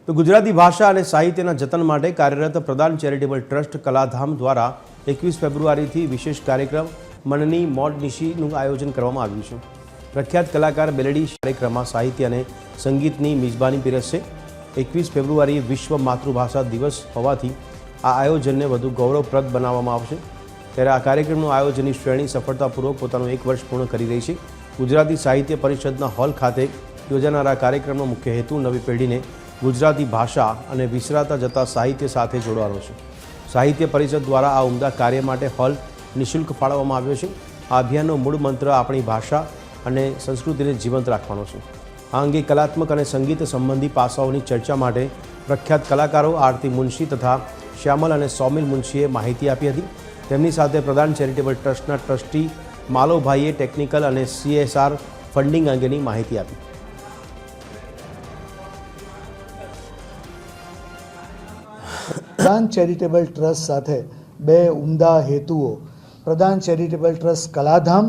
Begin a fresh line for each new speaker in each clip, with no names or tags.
તો ગુજરાતી ભાષા અને સાહિત્યના જતન માટે કાર્યરત પ્રદાન ચેરિટેબલ ટ્રસ્ટ કલાધામ દ્વારા 21 ફેબ્રુઆરીથી વિશેષ કાર્યક્રમ મનની મોજ નિશીનું આયોજન કરવામાં આવ્યું છે। પ્રખ્યાત કલાકાર બેલેડી કાર્યક્રમમાં સાહિત્ય અને સંગીતની મિજબાની પીરસશે। 21 ફેબ્રુઆરીએ વિશ્વ માતૃભાષા દિવસ હોવાથી આ આયોજનને વધુ ગૌરવપ્રદ બનાવવામાં આવશે। ત્યારે આ કાર્યક્રમનું આયોજનની શ્રેણી સફળતાપૂર્વક પોતાનું 1 વર્ષ પૂર્ણ કરી રહી છે। ગુજરાતી સાહિત્ય પરિષદના હોલ ખાતે યોજાનારા કાર્યક્રમનો મુખ્ય હેતુ નવી પેઢીને ગુજરાતી ભાષા અને વિસરાતા જતા સાહિત્ય સાથે જોડવાનો છે। સાહિત્ય પરિષદ દ્વારા આ ઉમદા કાર્ય માટે હોલ નિઃશુલ્ક ફાળવવામાં આવ્યો છે। આ અભિયાનનો મૂળ મંત્ર આપણી ભાષા અને સંસ્કૃતિને જીવંત રાખવાનો છે। આ અંગે કલાત્મક અને સંગીત સંબંધી પાસાઓની ચર્ચા માટે પ્રખ્યાત કલાકારો આરતી મુનશી તથા શ્યામલ અને સૌમિલ મુનશીએ માહિતી આપી હતી। તેમની સાથે પ્રદાન ચેરિટેબલ ટ્રસ્ટના ટ્રસ્ટી માલોભાઈએ ટેકનિકલ અને CSR ફંડિંગ અંગેની માહિતી આપી।
પ્રદાન ચેરિટેબલ ટ્રસ્ટ સાથે બે ઉમદા હેતુઓ પ્રદાન ચેરિટેબલ ટ્રસ્ટ કલાધામ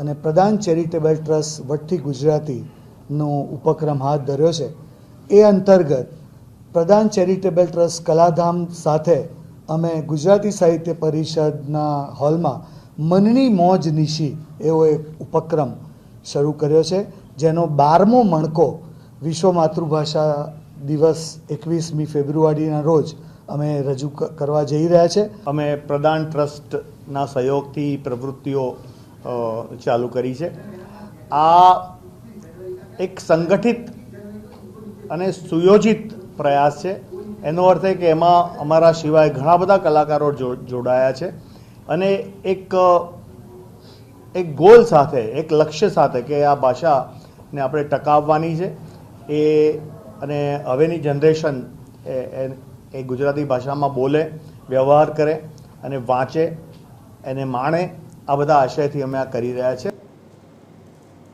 અને પ્રદાન ચેરિટેબલ ટ્રસ્ટ વઠ્ઠી ગુજરાતીનો ઉપક્રમ હાથ ધર્યો છે। એ અંતર્ગત પ્રદાન ચેરિટેબલ ટ્રસ્ટ કલાધામ સાથે અમે ગુજરાતી સાહિત્ય પરિષદના હોલમાં મનની મોજ નિશી એવો એક ઉપક્રમ શરૂ કર્યો છે, જેનો 12મો મણકો વિશ્વ માતૃભાષા દિવસ 21મી ફેબ્રુઆરીના રોજ અમે રજૂ કરવા જઈ રહ્યા છે।
અમે પ્રદાન ટ્રસ્ટના સહયોગથી પ્રવૃત્તિઓ ચાલુ કરી છે। આ એક સંગઠિત અને સુયોજિત પ્રયાસ છે। એનો અર્થ એ કે એમાં અમારા સિવાય ઘણા બધા કલાકારો જોડાયા છે અને એક ગોલ સાથે, એક લક્ષ્ય સાથે કે આ ભાષાને આપણે ટકાવવાની છે એ, અને હવેની જનરેશન એ ગુજરાતી ભાષામાં બોલે, વ્યવહાર કરે અને વાંચે, એને માણે, આ બધા આશયથી અમે આ કરી રહ્યા છીએ।